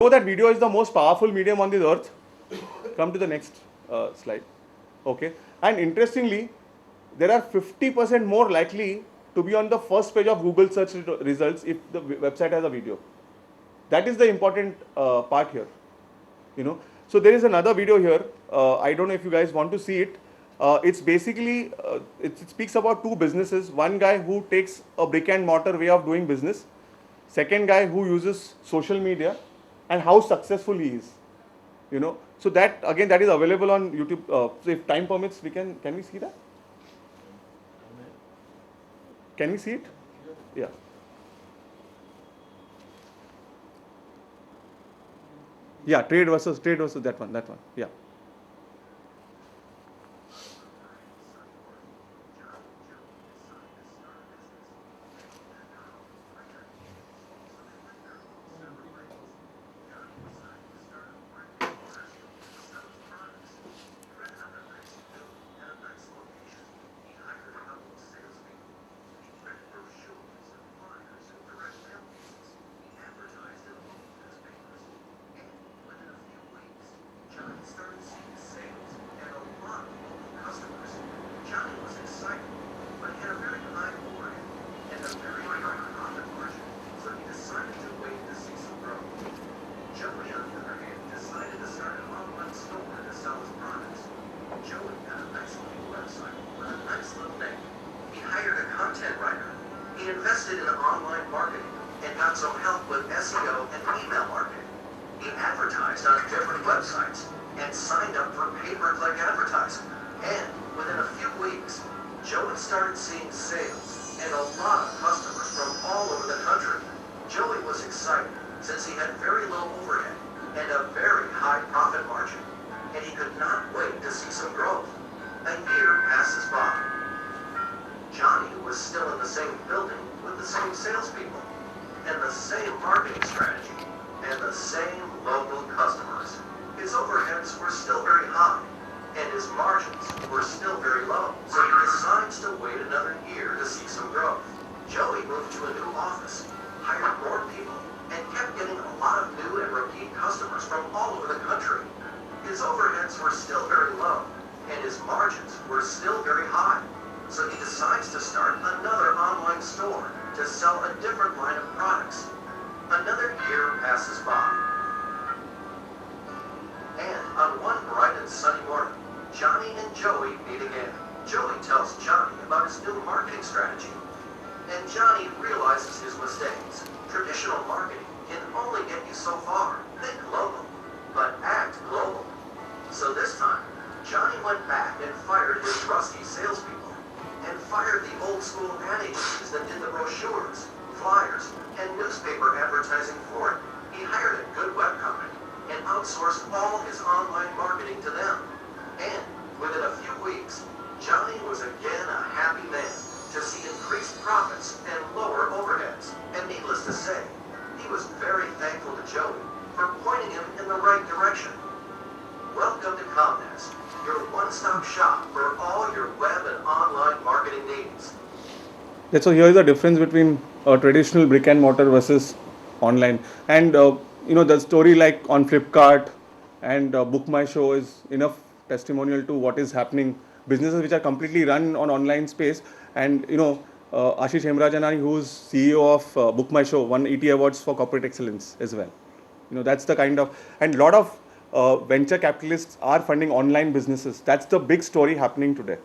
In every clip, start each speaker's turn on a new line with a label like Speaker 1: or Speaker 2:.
Speaker 1: Know that video is the most powerful medium on this earth. Come to the next slide. Okay. And interestingly, there are 50% more likely to be on the first page of Google search results if the website has a video. That is the important part here. So there is another video here. I don't know if you guys want to see it. It's basically it speaks about two businesses. One guy who takes a brick and mortar way of doing business. Second guy who uses social media, and how successful he is. So that again, that is available on YouTube. So if time permits, can we see that? Can we see it? Yeah. Yeah, trade versus that one. Yeah.
Speaker 2: Invested in online marketing and got some help with SEO and email marketing. He advertised on different websites and signed up for pay-per-click advertising. And within a few weeks, Joey started seeing sales and a lot of customers from all over the country. Joey was excited since he had very low overhead and a very high profit margin, and he could not wait to see some growth. A year passes by. Johnny was still in the same building with the same salespeople, and the same marketing strategy, and the same local customers. His overheads were still very high, and his margins were still very low, so he decides to wait another year to see some growth. Joey moved to a new office, hired more people, and kept getting a lot of new and repeat customers from all over the country. His overheads were still very low, and his margins were still very high. So he decides to start another online store to sell a different line of products. Another year passes by. And on one bright and sunny morning, Johnny and Joey meet again. Joey tells Johnny about his new marketing strategy. And Johnny realizes his mistakes. Traditional marketing can only get you so far. Think local, but act global. So this time, Johnny went back and fired his rusty salespeople, and fired the old school ad agencies that did the brochures, flyers, and newspaper advertising for him. He hired a good web company and outsourced all his online marketing to them. And within a few weeks, Johnny was again a happy man to see increased profits and lower overheads. And needless to say, he was very thankful to Joey for pointing him in the right direction. Welcome to Comnest, your one-stop shop for all your web and online marketing needs.
Speaker 1: So here is the difference between traditional brick and mortar versus online. And the story like on Flipkart and Book My Show is enough testimonial to what is happening. Businesses which are completely run on online space. And Ashish Hemrajanani, who's CEO of Book My Show, won ET Awards for corporate excellence as well. That's the kind of, and a lot of venture capitalists are funding online businesses. That's the big story happening today.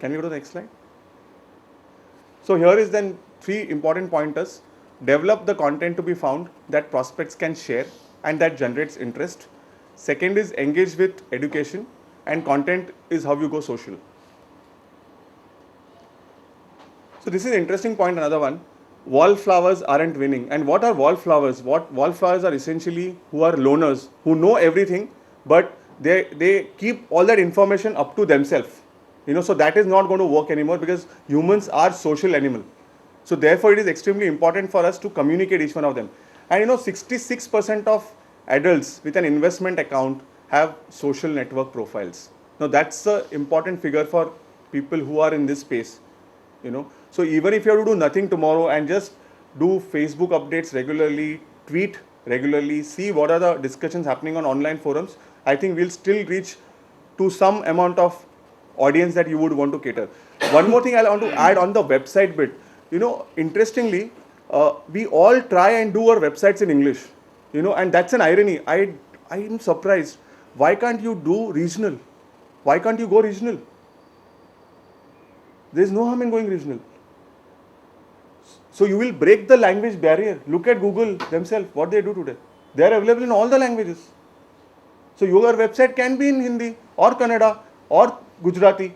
Speaker 1: Can we go to the next slide? So here is then 3 important pointers. Develop the content to be found that prospects can share and that generates interest. Second is engage with education, and content is how you go social. So this is an interesting point, another one. Wallflowers aren't winning. And what are wallflowers? Wallflowers are essentially who are loners, who know everything, but they keep all that information up to themselves. So that is not going to work anymore, because humans are social animal. So therefore it is extremely important for us to communicate each one of them. And 66% of adults with an investment account have social network profiles. Now that's an important figure for people who are in this space. So even if you have to do nothing tomorrow and just do Facebook updates regularly, tweet regularly, see what are the discussions happening on online forums, I think we'll still reach to some amount of audience that you would want to cater. One more thing I want to add on the website bit. Interestingly, we all try and do our websites in English. And that's an irony. I'm surprised. Why can't you do regional? Why can't you go regional? There's no harm in going regional. So you will break the language barrier. Look at Google themselves, what they do today. They are available in all the languages. So your website can be in Hindi or Kannada or Gujarati.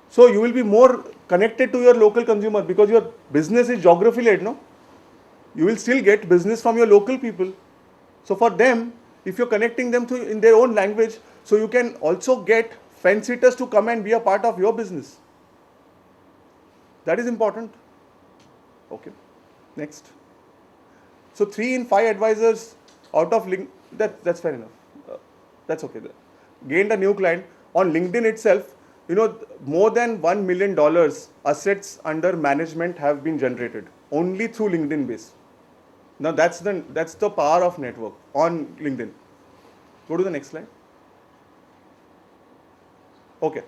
Speaker 1: So you will be more connected to your local consumer because your business is geography led, no? You will still get business from your local people. So for them, if you're connecting them to in their own language, so you can also get fence sitters to come and be a part of your business. That is important. Okay. Next. So 3 in 5 advisors out of that's fair enough. That's okay. Gained a new client on LinkedIn itself. More than $1 million assets under management have been generated only through LinkedIn base. Now that's the power of network on LinkedIn. Go to the next slide. Okay.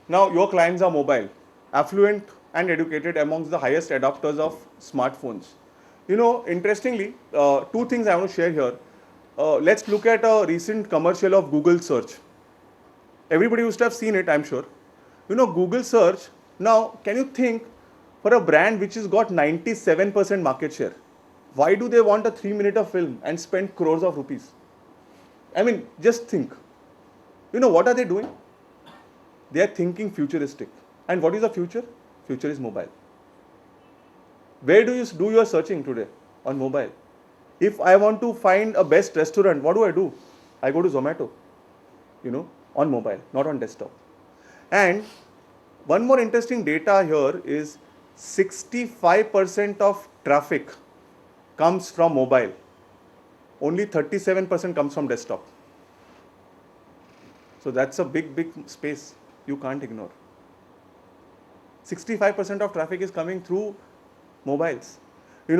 Speaker 1: Now your clients are mobile, affluent and educated, amongst the highest adopters of smartphones. Interestingly, 2 things I want to share here. Let's look at a recent commercial of Google search. Everybody used to have seen it, I'm sure. Google search. Now, can you think, for a brand which has got 97% market share, why do they want a 3-minute of film and spend crores of rupees? I mean, just think. What are they doing? They are thinking futuristic. And what is the future? Future is mobile. Where do you do your searching today? On mobile. If I want to find a best restaurant, what do? I go to Zomato, on mobile, not on desktop. And one more interesting data here is 65% of traffic comes from mobile. Only 37% comes from desktop. So that's a big space you can't ignore. 65% of traffic is coming through mobiles.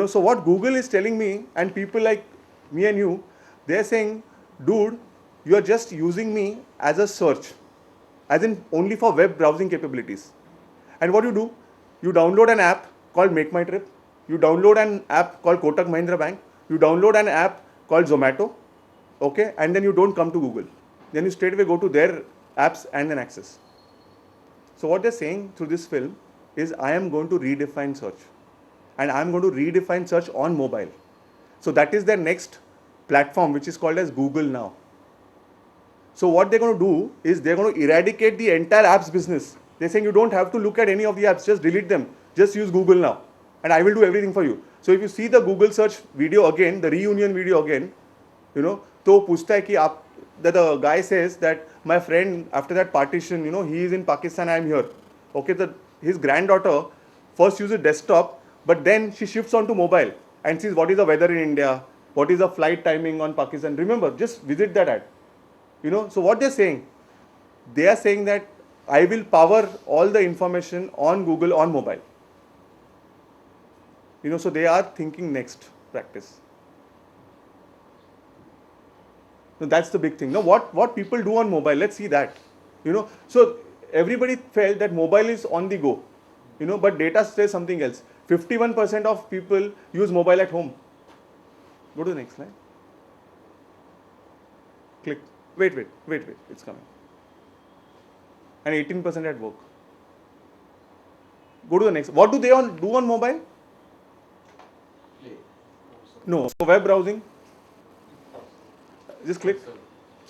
Speaker 1: So what Google is telling me, and people like me and you, they're saying, dude, you are just using me as a search, as in only for web browsing capabilities. And what you do? You download an app called Make My Trip. You download an app called Kotak Mahindra Bank. You download an app called Zomato. Okay, and then you don't come to Google. Then you straight away go to their apps and then access. So what they're saying through this film is, I am going to redefine search. And I'm going to redefine search on mobile. So that is their next platform, which is called as Google Now. So what they're going to do is they're going to eradicate the entire apps business. They're saying you don't have to look at any of the apps, just delete them. Just use Google Now. And I will do everything for you. So if you see the Google search video again, the reunion video again, तो पूछता है कि आप, the guy says that my friend, after that partition, he is in Pakistan, I am here. Okay, his granddaughter first uses desktop, but then she shifts onto mobile and sees what is the weather in India, what is the flight timing on Pakistan. Remember, just visit that ad. So what they're saying, they are saying that I will power all the information on Google on mobile. So they are thinking next practice. So that's the big thing. Now what people do on mobile, let's see that. So everybody felt that mobile is on the go, but data says something else. 51% of people use mobile at home. Go to the next slide. Click. Wait, it's coming. And 18% at work. Go to the next. What do they do on mobile? No. So web browsing. Just click.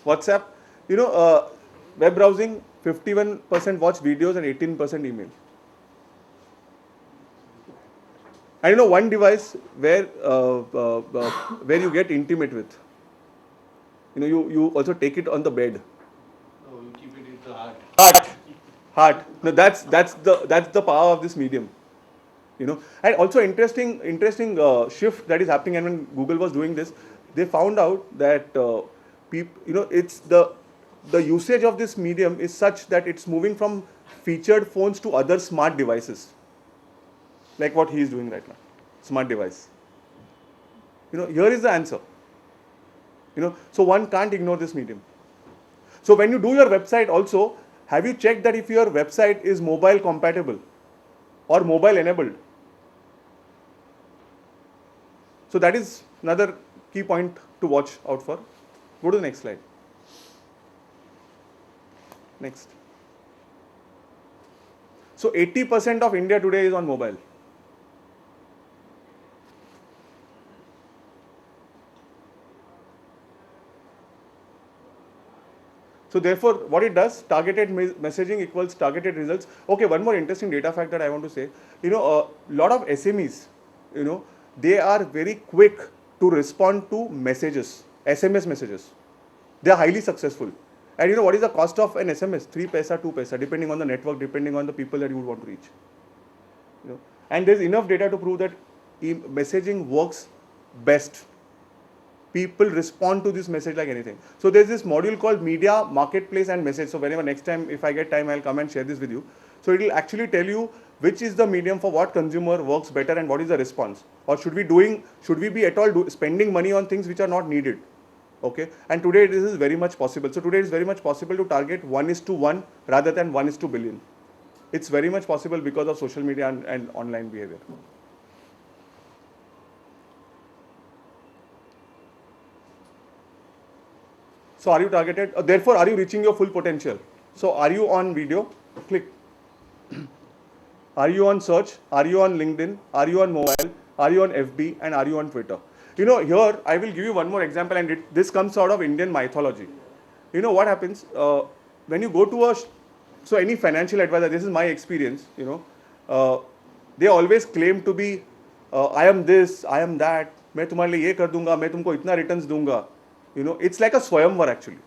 Speaker 1: WhatsApp. Web browsing, 51% watch videos and 18% email. And one device where you get intimate with. You also take it on the bed.
Speaker 3: No, you keep it in the heart.
Speaker 1: Heart. No, that's the power of this medium. And also interesting shift that is happening. And when Google was doing this, they found out that it's the usage of this medium is such that it's moving from featured phones to other smart devices, like what he is doing right now, smart device. Here is the answer. So one can't ignore this medium. So when you do your website also, have you checked that if your website is mobile compatible or mobile enabled? So that is another key point to watch out for. Go to the next slide. Next. So 80% of India today is on mobile. So therefore, what it does, targeted messaging equals targeted results. Okay, one more interesting data fact that I want to say. A lot of SMEs, they are very quick to respond to messages, SMS messages. They are highly successful. And what is the cost of an SMS? 3 paisa, 2 paisa, depending on the network, depending on the people that you would want to reach. And there's enough data to prove that messaging works best. People respond to this message like anything. So there's this module called media, marketplace and message. So whenever next time, if I get time, I'll come and share this with you. So it will actually tell you which is the medium for what consumer works better and what is the response. Or should we be at all spending money on things which are not needed? Okay. And today this is very much possible. So today it's very much possible to target 1:1 rather than 1:billion. It's very much possible because of social media and online behavior. So are you targeted? Therefore, are you reaching your full potential? So are you on video? Click. Are you on search? Are you on LinkedIn? Are you on mobile? Are you on FB? And are you on Twitter? Here I will give you one more example, and this comes out of Indian mythology. What happens when you go to so any financial advisor, this is my experience, they always claim to be, I am this, I am that, मैं तुम्हारे लिए ये कर दूंगा, मैं तुमको इतना returns दूंगा. It's like a swayamvar actually.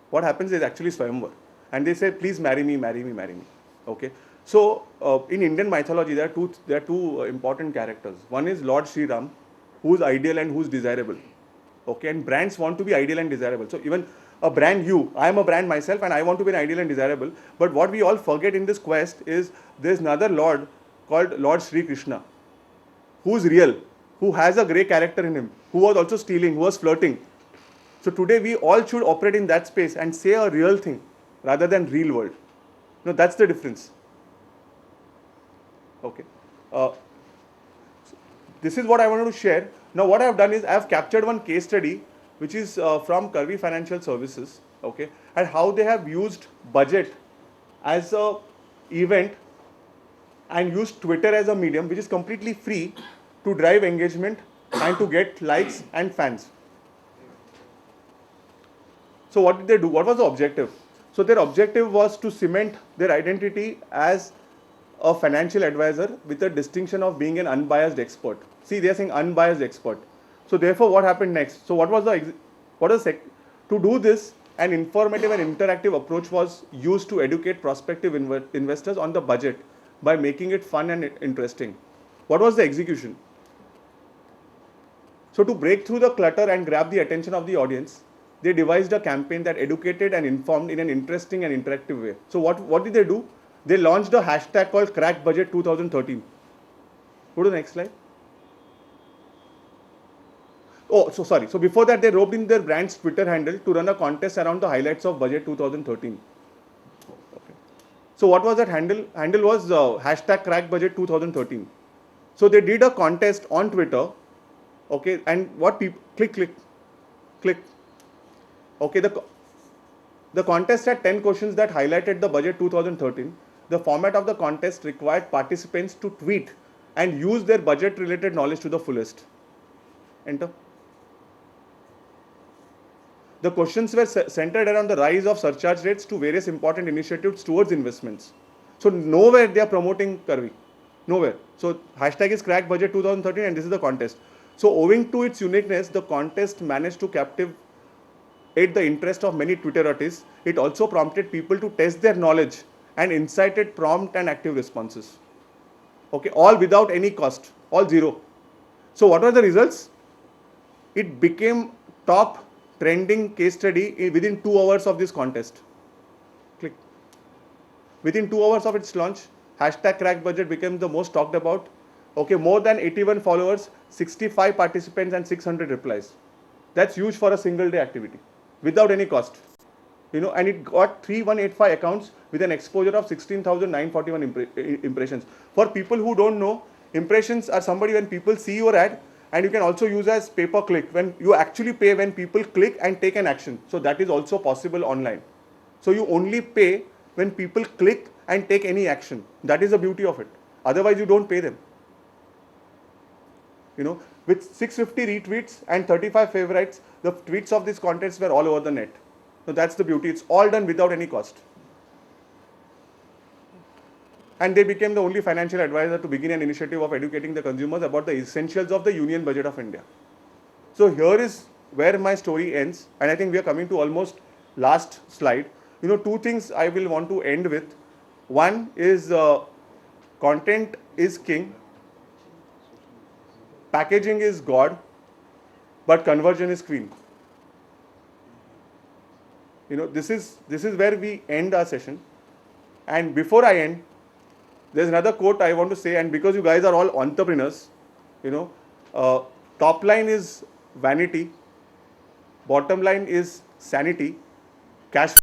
Speaker 1: What happens is actually swayamvar. And they say, please marry me, marry me, marry me. Okay. So in Indian mythology, there are two important characters. One is Lord Sri Ram, who's ideal and who's desirable. Okay. And brands want to be ideal and desirable. So even a brand, I am a brand myself and I want to be an ideal and desirable. But what we all forget in this quest is there's another Lord called Lord Sri Krishna, who's real, who has a grey character in him, who was also stealing, who was flirting. So today we all should operate in that space and say a real thing rather than real world. That's the difference. Okay. This is what I wanted to share. Now what I have done is I have captured one case study which is from Karvi Financial Services, okay, and how they have used budget as a event and used Twitter as a medium which is completely free to drive engagement and to get likes and fans. So what did they do? What was the objective? So their objective was to cement their identity as a financial advisor with a distinction of being an unbiased expert. See, they are saying unbiased expert. So therefore, what happened next? So to do this, an informative and interactive approach was used to educate prospective investors on the budget by making it fun and interesting. What was the execution? So to break through the clutter and grab the attention of the audience, they devised a campaign that educated and informed in an interesting and interactive way. So what did they do? They launched a hashtag called Crack Budget 2013. Go to the next slide. Oh, so sorry. So before that, they roped in their brand's Twitter handle to run a contest around the highlights of Budget 2013. Okay. So what was that handle? Handle was hashtag Crack Budget 2013. So they did a contest on Twitter. Okay, and what people click. Okay, the contest had 10 questions that highlighted the budget 2013. The format of the contest required participants to tweet and use their budget related knowledge to the fullest. Enter. The questions were centered around the rise of surcharge rates to various important initiatives towards investments. So nowhere they are promoting Karvi. Nowhere. So hashtag is Crack Budget 2013 and this is the contest. So owing to its uniqueness, the contest managed to captivate the interest of many Twitter artists. It also prompted people to test their knowledge and incited prompt and active responses. Okay, all without any cost, all zero. So what were the results? It became top trending case study within 2 hours of this contest. Click. Within 2 hours of its launch, hashtag Crack Budget became the most talked about. Okay, more than 81 followers, 65 participants and 600 replies. That's huge for a single day activity without any cost. And it got 3185 accounts with an exposure of 16,941 impressions. For people who don't know, impressions are somebody when people see your ad, and you can also use as pay per click when you actually pay when people click and take an action. So that is also possible online. So you only pay when people click and take any action. That is the beauty of it. Otherwise, you don't pay them. With 650 retweets and 35 favorites, the tweets of these contents were all over the net. So that's the beauty. It's all done without any cost. And they became the only financial advisor to begin an initiative of educating the consumers about the essentials of the Union Budget of India. So here is where my story ends, and I think we are coming to almost last slide. Two things I will want to end with. One is content is king, packaging is God, but conversion is queen. This is where we end our session. And before I end, there's another quote I want to say, and because you guys are all entrepreneurs, top line is vanity, bottom line is sanity, cash